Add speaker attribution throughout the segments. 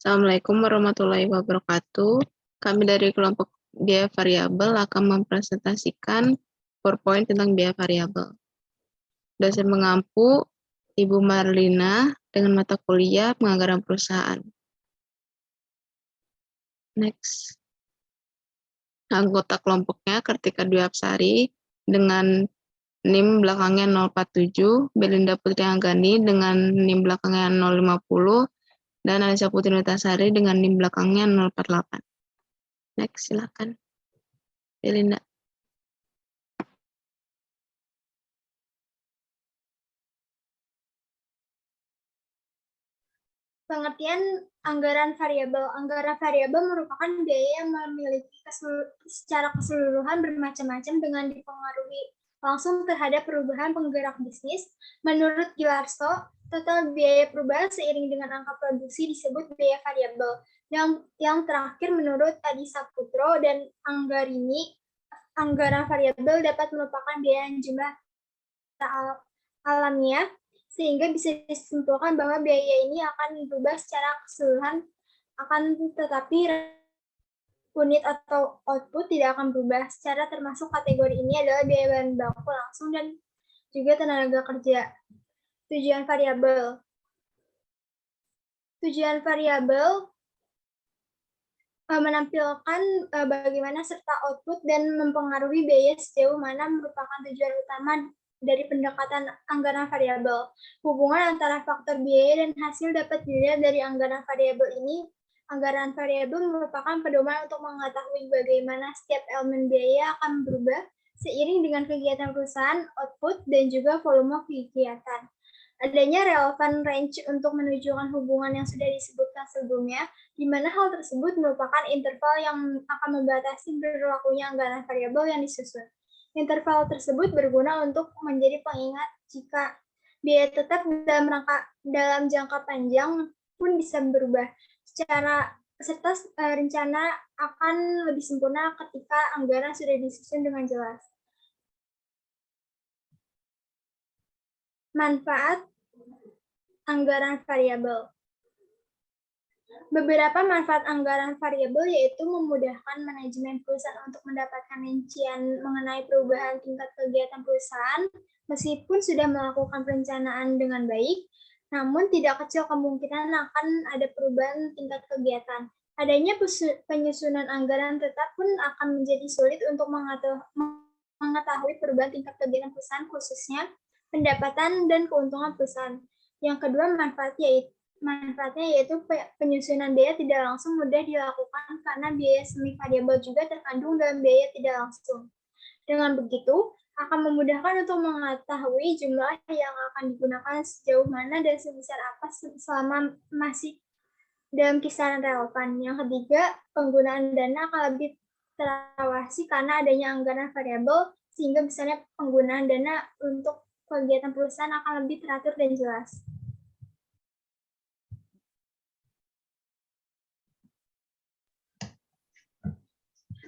Speaker 1: Assalamualaikum warahmatullahi wabarakatuh. Kami dari kelompok biaya variabel akan mempresentasikan PowerPoint tentang biaya variabel. Dosen mengampu Ibu Marlina dengan mata kuliah penganggaran perusahaan. Next. Anggota kelompoknya Kartika Dwi Apsari dengan NIM belakangnya 047, Belinda Putri Anggani dengan NIM belakangnya 050, dan Anissa Putri Nutasari dengan NIM belakangnya 048. Next, silakan. Belinda.
Speaker 2: Pengertian anggaran variabel. Anggaran variabel merupakan biaya yang memiliki secara keseluruhan bermacam-macam dengan dipengaruhi langsung terhadap perubahan penggerak bisnis. Menurut Gilarso, total biaya perubahan seiring dengan angka produksi disebut biaya variabel. Yang terakhir menurut Adi Saputro dan Anggarini, anggaran variabel dapat merupakan biaya yang jumlah alamiah, sehingga bisa disimpulkan bahwa biaya ini akan berubah secara keseluruhan, tetapi unit atau output tidak akan berubah. Secara termasuk kategori ini adalah biaya bahan baku langsung dan juga tenaga kerja. Tujuan variabel. Tujuan variabel menampilkan bagaimana serta output dan mempengaruhi biaya sejauh mana merupakan tujuan utama dari pendekatan anggaran variabel. Hubungan antara faktor biaya dan hasil dapat dilihat dari anggaran variabel ini. Anggaran variabel merupakan pedoman untuk mengetahui bagaimana setiap elemen biaya akan berubah seiring dengan kegiatan perusahaan, output, dan juga volume kegiatan. Adanya relevan range untuk menunjukkan hubungan yang sudah disebutkan sebelumnya, di mana hal tersebut merupakan interval yang akan membatasi berlakunya anggaran variabel yang disusun. Interval tersebut berguna untuk menjadi pengingat jika biaya tetap dalam jangka panjang pun bisa berubah. Serta rencana akan lebih sempurna ketika anggaran sudah disusun dengan jelas. Manfaat anggaran variabel. Beberapa manfaat anggaran variabel yaitu memudahkan manajemen perusahaan untuk mendapatkan rincian mengenai perubahan tingkat kegiatan perusahaan, meskipun sudah melakukan perencanaan dengan baik, namun tidak kecil kemungkinan akan ada perubahan tingkat kegiatan. Adanya penyusunan anggaran tetap pun akan menjadi sulit untuk mengetahui perubahan tingkat kegiatan perusahaan, khususnya pendapatan dan keuntungan perusahaan. Yang kedua, manfaatnya yaitu penyusunan biaya tidak langsung mudah dilakukan karena biaya semi variabel juga terkandung dalam biaya tidak langsung. Dengan begitu, akan memudahkan untuk mengetahui jumlah yang akan digunakan sejauh mana dan sebesar apa selama masih dalam kisaran relevan. Yang ketiga, penggunaan dana akan lebih terawasi karena adanya anggaran variabel, sehingga misalnya penggunaan dana untuk kegiatan perusahaan akan lebih teratur dan jelas.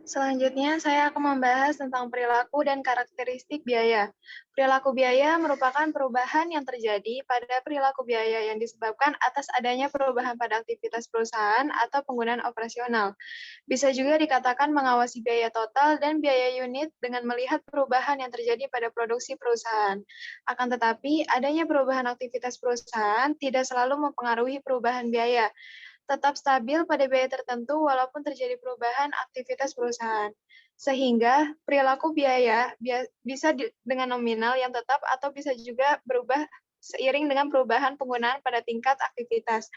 Speaker 3: Selanjutnya, saya akan membahas tentang perilaku dan karakteristik biaya. Perilaku biaya merupakan perubahan yang terjadi pada perilaku biaya yang disebabkan atas adanya perubahan pada aktivitas perusahaan atau penggunaan operasional. Bisa juga dikatakan mengawasi biaya total dan biaya unit dengan melihat perubahan yang terjadi pada produksi perusahaan. Akan tetapi, adanya perubahan aktivitas perusahaan tidak selalu mempengaruhi perubahan biaya, tetap stabil pada biaya tertentu walaupun terjadi perubahan aktivitas perusahaan. Sehingga perilaku biaya bisa dengan nominal yang tetap atau bisa juga berubah seiring dengan perubahan penggunaan pada tingkat aktivitas.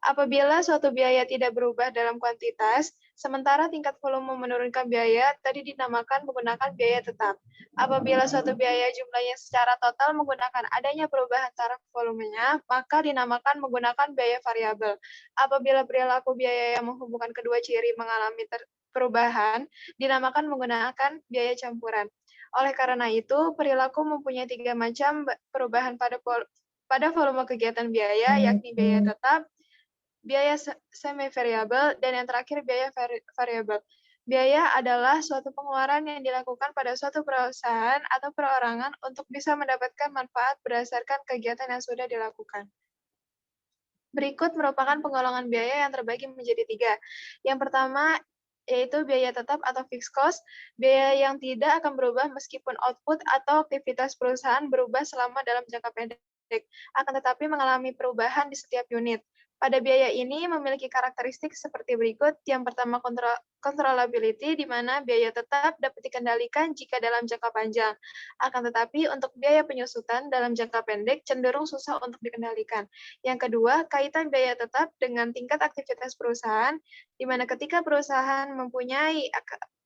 Speaker 3: Apabila suatu biaya tidak berubah dalam kuantitas, sementara tingkat volume menurunkan biaya, tadi dinamakan menggunakan biaya tetap. Apabila suatu biaya jumlahnya secara total menggunakan adanya perubahan taraf volumenya, maka dinamakan menggunakan biaya variabel. Apabila perilaku biaya yang menghubungkan kedua ciri mengalami perubahan, dinamakan menggunakan biaya campuran. Oleh karena itu, perilaku mempunyai 3 macam perubahan pada volume kegiatan biaya, yakni biaya tetap, biaya semi-variabel, dan yang terakhir biaya variabel. Biaya adalah suatu pengeluaran yang dilakukan pada suatu perusahaan atau perorangan untuk bisa mendapatkan manfaat berdasarkan kegiatan yang sudah dilakukan. Berikut merupakan penggolongan biaya yang terbagi menjadi 3. Yang pertama yaitu biaya tetap atau fixed cost, biaya yang tidak akan berubah meskipun output atau aktivitas perusahaan berubah selama dalam jangka pendek, akan tetapi mengalami perubahan di setiap unit. Pada biaya ini memiliki karakteristik seperti berikut. Yang pertama, controllability, di mana biaya tetap dapat dikendalikan jika dalam jangka panjang. Akan tetapi untuk biaya penyusutan dalam jangka pendek cenderung susah untuk dikendalikan. Yang kedua, kaitan biaya tetap dengan tingkat aktivitas perusahaan, di mana ketika perusahaan mempunyai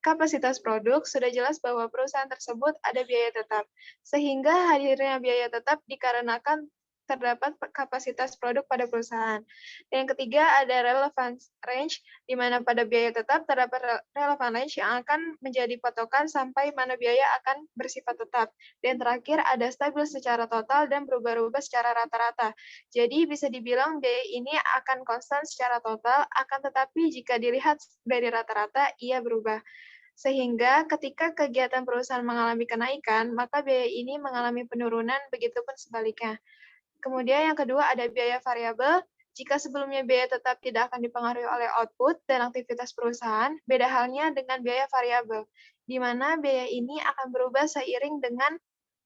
Speaker 3: kapasitas produk, sudah jelas bahwa perusahaan tersebut ada biaya tetap. Sehingga hadirnya biaya tetap dikarenakan terdapat kapasitas produk pada perusahaan. Dan yang ketiga ada relevance range, di mana pada biaya tetap terdapat relevant range yang akan menjadi patokan sampai mana biaya akan bersifat tetap. Dan terakhir ada stabil secara total dan berubah-ubah secara rata-rata. Jadi bisa dibilang biaya ini akan konstan secara total, akan tetapi jika dilihat dari rata-rata, ia berubah. Sehingga ketika kegiatan perusahaan mengalami kenaikan, maka biaya ini mengalami penurunan, begitupun sebaliknya. Kemudian yang kedua ada biaya variabel. Jika sebelumnya biaya tetap tidak akan dipengaruhi oleh output dan aktivitas perusahaan, beda halnya dengan biaya variabel, di mana biaya ini akan berubah seiring dengan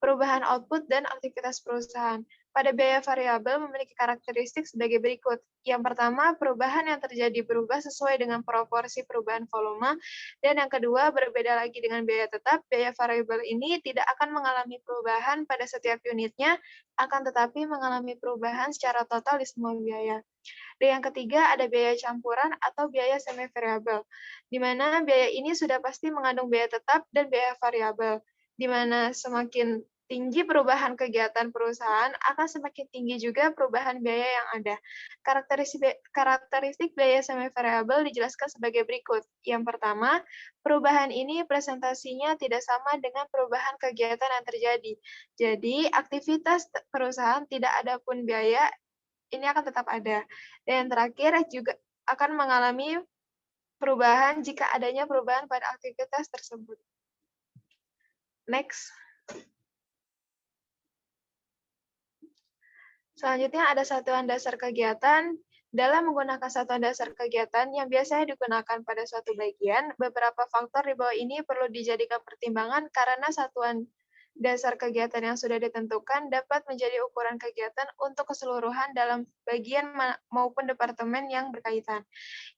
Speaker 3: perubahan output dan aktivitas perusahaan. Pada biaya variabel memiliki karakteristik sebagai berikut. Yang pertama, perubahan yang terjadi berubah sesuai dengan proporsi perubahan volume. Dan yang kedua, berbeda lagi dengan biaya tetap, biaya variabel ini tidak akan mengalami perubahan pada setiap unitnya, akan tetapi mengalami perubahan secara total di semua biaya. Dan yang ketiga, ada biaya campuran atau biaya semi-variabel, di mana biaya ini sudah pasti mengandung biaya tetap dan biaya variabel, di mana semakin tinggi perubahan kegiatan perusahaan, akan semakin tinggi juga perubahan biaya yang ada. Karakteristik biaya semi-variabel dijelaskan sebagai berikut. Yang pertama, perubahan ini presentasinya tidak sama dengan perubahan kegiatan yang terjadi. Jadi, aktivitas perusahaan tidak ada pun biaya, ini akan tetap ada. Dan yang terakhir juga akan mengalami perubahan jika adanya perubahan pada aktivitas tersebut. Next. Selanjutnya ada satuan dasar kegiatan. Dalam menggunakan satuan dasar kegiatan yang biasanya digunakan pada suatu bagian, beberapa faktor di bawah ini perlu dijadikan pertimbangan karena satuan dasar kegiatan yang sudah ditentukan dapat menjadi ukuran kegiatan untuk keseluruhan dalam bagian maupun departemen yang berkaitan.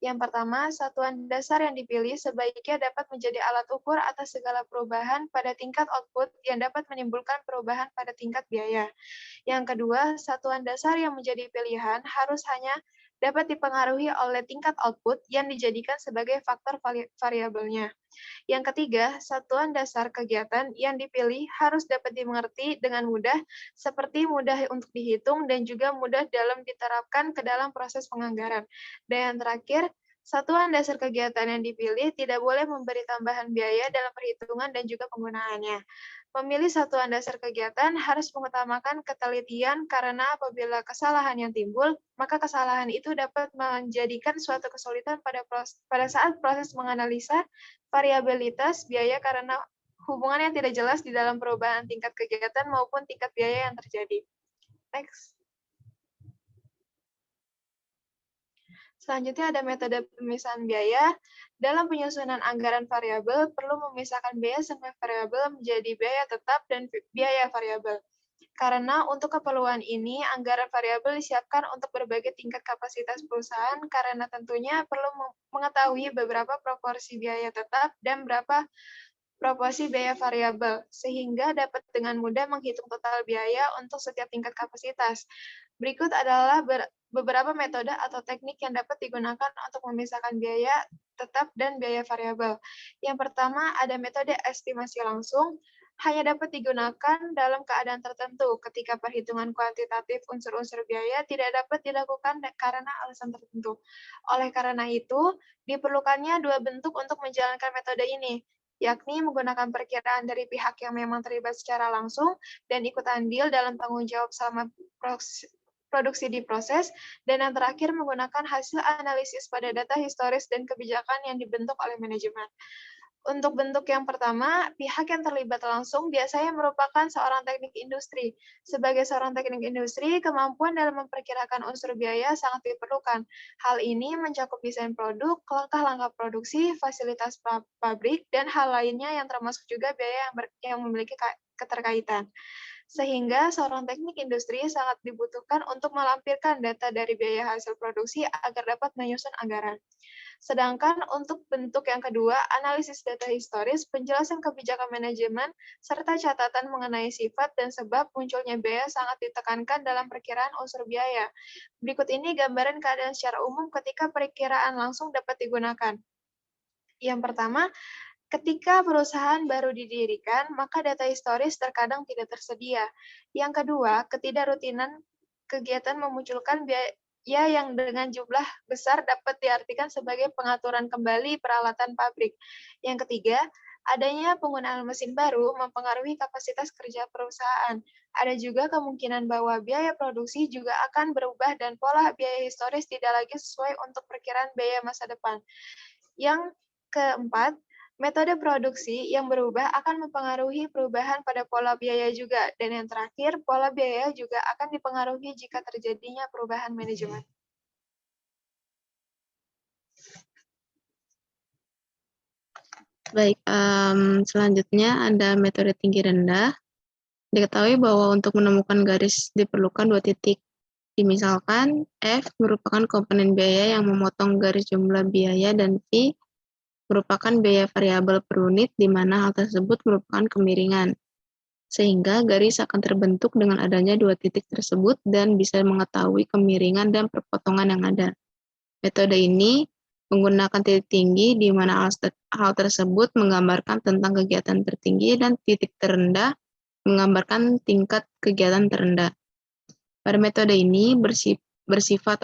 Speaker 3: Yang pertama, satuan dasar yang dipilih sebaiknya dapat menjadi alat ukur atas segala perubahan pada tingkat output yang dapat menimbulkan perubahan pada tingkat biaya. Yang kedua, satuan dasar yang menjadi pilihan harus hanya dapat dipengaruhi oleh tingkat output yang dijadikan sebagai faktor variabelnya. Yang ketiga, satuan dasar kegiatan yang dipilih harus dapat dimengerti dengan mudah, seperti mudah untuk dihitung dan juga mudah dalam diterapkan ke dalam proses penganggaran. Dan yang terakhir, satuan dasar kegiatan yang dipilih tidak boleh memberi tambahan biaya dalam perhitungan dan juga penggunaannya. Memilih satuan dasar kegiatan harus mengutamakan ketelitian karena apabila kesalahan yang timbul, maka kesalahan itu dapat menjadikan suatu kesulitan pada saat proses menganalisa variabilitas biaya karena hubungan yang tidak jelas di dalam perubahan tingkat kegiatan maupun tingkat biaya yang terjadi. Next. Selanjutnya ada metode pemisahan biaya. Dalam penyusunan anggaran variabel, perlu memisahkan biaya semi-variabel menjadi biaya tetap dan biaya variabel. Karena untuk keperluan ini, anggaran variabel disiapkan untuk berbagai tingkat kapasitas perusahaan, karena tentunya perlu mengetahui beberapa proporsi biaya tetap dan berapa proporsi biaya variabel, sehingga dapat dengan mudah menghitung total biaya untuk setiap tingkat kapasitas. Berikut adalah beberapa metode atau teknik yang dapat digunakan untuk memisahkan biaya tetap dan biaya variabel. Yang pertama, ada metode estimasi langsung, hanya dapat digunakan dalam keadaan tertentu ketika perhitungan kuantitatif unsur-unsur biaya tidak dapat dilakukan karena alasan tertentu. Oleh karena itu, diperlukannya dua bentuk untuk menjalankan metode ini, yakni menggunakan perkiraan dari pihak yang memang terlibat secara langsung dan ikut andil dalam tanggung jawab selama produksi di proses, dan yang terakhir menggunakan hasil analisis pada data historis dan kebijakan yang dibentuk oleh manajemen. Untuk bentuk yang pertama, pihak yang terlibat langsung biasanya merupakan seorang teknik industri. Sebagai seorang teknik industri, kemampuan dalam memperkirakan unsur biaya sangat diperlukan. Hal ini mencakup desain produk, langkah-langkah produksi, fasilitas pabrik, dan hal lainnya yang termasuk juga biaya yang memiliki keterkaitan. Sehingga seorang teknik industri sangat dibutuhkan untuk melampirkan data dari biaya hasil produksi agar dapat menyusun anggaran. Sedangkan untuk bentuk yang kedua, analisis data historis, penjelasan kebijakan manajemen, serta catatan mengenai sifat dan sebab munculnya biaya sangat ditekankan dalam perkiraan unsur biaya. Berikut ini gambaran keadaan secara umum ketika perkiraan langsung dapat digunakan. Yang pertama, ketika perusahaan baru didirikan, maka data historis terkadang tidak tersedia. Yang kedua, ketidakrutinan kegiatan memunculkan biaya yang dengan jumlah besar dapat diartikan sebagai pengaturan kembali peralatan pabrik. Yang ketiga, adanya penggunaan mesin baru mempengaruhi kapasitas kerja perusahaan. Ada juga kemungkinan bahwa biaya produksi juga akan berubah dan pola biaya historis tidak lagi sesuai untuk perkiraan biaya masa depan. Yang keempat, metode produksi yang berubah akan mempengaruhi perubahan pada pola biaya juga. Dan yang terakhir, pola biaya juga akan dipengaruhi jika terjadinya perubahan manajemen.
Speaker 1: Baik, selanjutnya ada metode tinggi rendah. Diketahui bahwa untuk menemukan garis diperlukan 2 titik. Misalkan F merupakan komponen biaya yang memotong garis jumlah biaya dan V merupakan biaya variabel per unit di mana hal tersebut merupakan kemiringan. Sehingga garis akan terbentuk dengan adanya 2 titik tersebut dan bisa mengetahui kemiringan dan perpotongan yang ada. Metode ini menggunakan titik tinggi di mana hal tersebut menggambarkan tentang kegiatan tertinggi dan titik terendah menggambarkan tingkat kegiatan terendah. Pada metode ini bersifat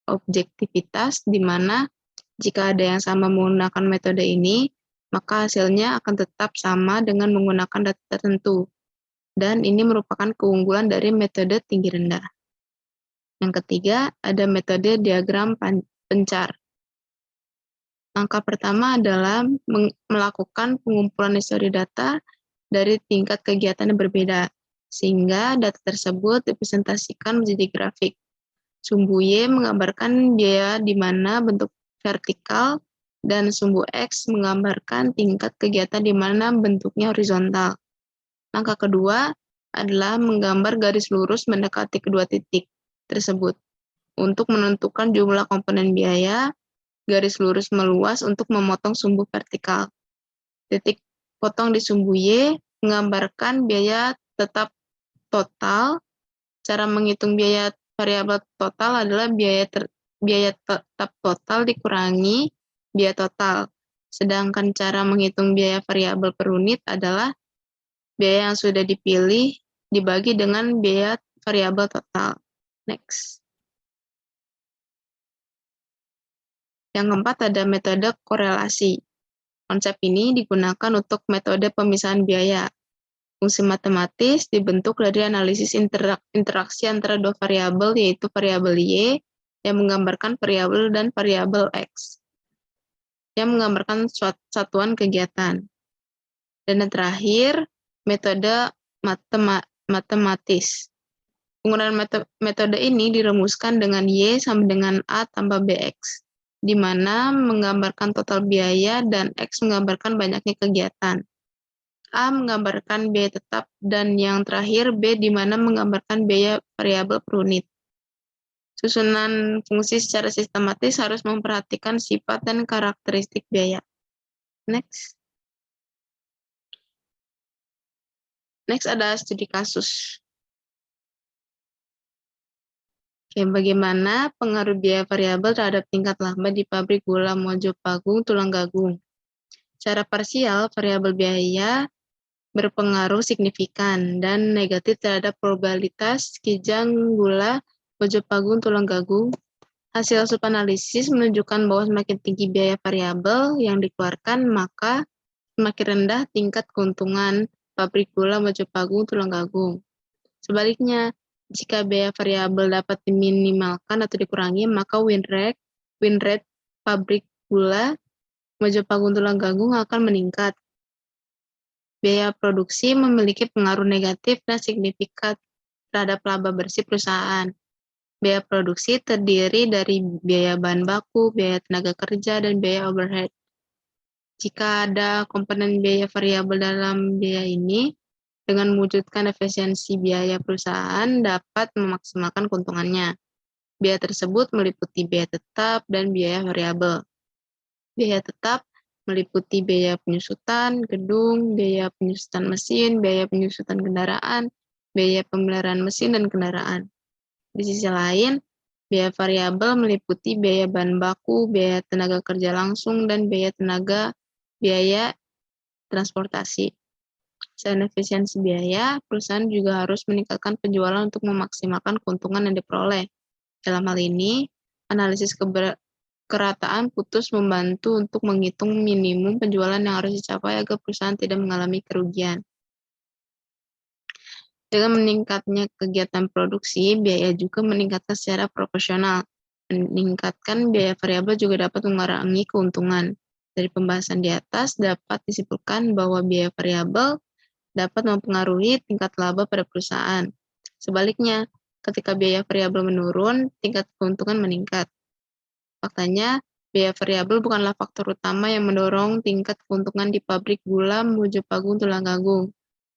Speaker 1: objektivitas di mana jika ada yang sama menggunakan metode ini, maka hasilnya akan tetap sama dengan menggunakan data tertentu. Dan ini merupakan keunggulan dari metode tinggi rendah. Yang ketiga, ada metode diagram pencar. Langkah pertama adalah melakukan pengumpulan histori data dari tingkat kegiatan yang berbeda, sehingga data tersebut dipresentasikan menjadi grafik. Sumbu Y menggambarkan biaya di mana bentuk vertikal, dan sumbu X menggambarkan tingkat kegiatan di mana bentuknya horizontal. Langkah kedua adalah menggambar garis lurus mendekati kedua titik tersebut. Untuk menentukan jumlah komponen biaya, garis lurus meluas untuk memotong sumbu vertikal. Titik potong di sumbu Y menggambarkan biaya tetap total. Cara menghitung biaya variabel total adalah biaya tetap total dikurangi biaya total. Sedangkan cara menghitung biaya variabel per unit adalah biaya yang sudah dipilih dibagi dengan biaya variabel total. Next. Yang keempat ada metode korelasi. Konsep ini digunakan untuk metode pemisahan biaya. Fungsi matematis dibentuk dari analisis interaksi antara dua variabel, yaitu variabel Y yang menggambarkan variabel dan variabel X yang menggambarkan satuan kegiatan. Dan yang terakhir, metode matematis. Penggunaan metode ini dirumuskan dengan Y sama dengan A tambah BX, di mana menggambarkan total biaya dan X menggambarkan banyaknya kegiatan. A menggambarkan biaya tetap, dan yang terakhir B di mana menggambarkan biaya variabel per unit. Susunan fungsi secara sistematis harus memperhatikan sifat dan karakteristik biaya. Next. Next ada studi kasus. Oke, bagaimana pengaruh biaya variabel terhadap tingkat laba di pabrik gula Mojopagung Tulanggagung? Secara parsial, variabel biaya berpengaruh signifikan dan negatif terhadap probabilitas kijang gula Mojopagung Tulanggagung. Hasil subanalisis menunjukkan bahwa semakin tinggi biaya variabel yang dikeluarkan, maka semakin rendah tingkat keuntungan pabrik gula Mojopagung Tulanggagung. Sebaliknya, jika biaya variabel dapat diminimalkan atau dikurangi, maka win rate pabrik gula Mojopagung Tulungagung akan meningkat. Biaya produksi memiliki pengaruh negatif dan signifikan terhadap laba bersih perusahaan. Biaya produksi terdiri dari biaya bahan baku, biaya tenaga kerja, dan biaya overhead. Jika ada komponen biaya variabel dalam biaya ini, dengan mewujudkan efisiensi biaya perusahaan dapat memaksimalkan keuntungannya. Biaya tersebut meliputi biaya tetap dan biaya variabel. Biaya tetap meliputi biaya penyusutan gedung, biaya penyusutan mesin, biaya penyusutan kendaraan, biaya pemeliharaan mesin dan kendaraan. Di sisi lain, biaya variabel meliputi biaya bahan baku, biaya tenaga kerja langsung, dan biaya transportasi. Selain efisiensi biaya, perusahaan juga harus meningkatkan penjualan untuk memaksimalkan keuntungan yang diperoleh. Dalam hal ini, analisis kerataan putus membantu untuk menghitung minimum penjualan yang harus dicapai agar perusahaan tidak mengalami kerugian. Dengan meningkatnya kegiatan produksi, biaya juga meningkatkan secara proporsional. Meningkatkan biaya variabel juga dapat mengurangi keuntungan. Dari pembahasan di atas dapat disimpulkan bahwa biaya variabel dapat mempengaruhi tingkat laba pada perusahaan. Sebaliknya, ketika biaya variabel menurun, tingkat keuntungan meningkat. Faktanya, biaya variabel bukanlah faktor utama yang mendorong tingkat keuntungan di pabrik gula Mojopagung Tulungagung.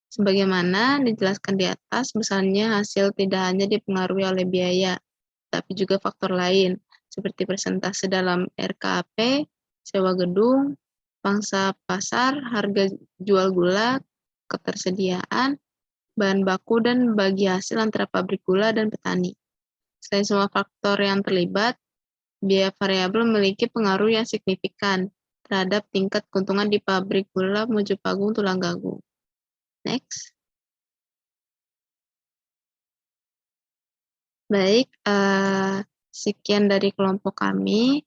Speaker 1: Sebagaimana dijelaskan di atas, misalnya hasil tidak hanya dipengaruhi oleh biaya, tapi juga faktor lain, seperti persentase dalam RKAP, sewa gedung, pangsa pasar, harga jual gula, ketersediaan, bahan baku, dan bagi hasil antara pabrik gula dan petani. Selain semua faktor yang terlibat, biaya variabel memiliki pengaruh yang signifikan terhadap tingkat keuntungan di pabrik gula Mojopagung Tulungagung. Next. Baik, sekian dari kelompok kami.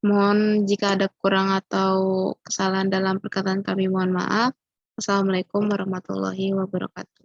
Speaker 1: Mohon jika ada kurang atau kesalahan dalam perkataan kami, mohon maaf. Wassalamualaikum warahmatullahi wabarakatuh.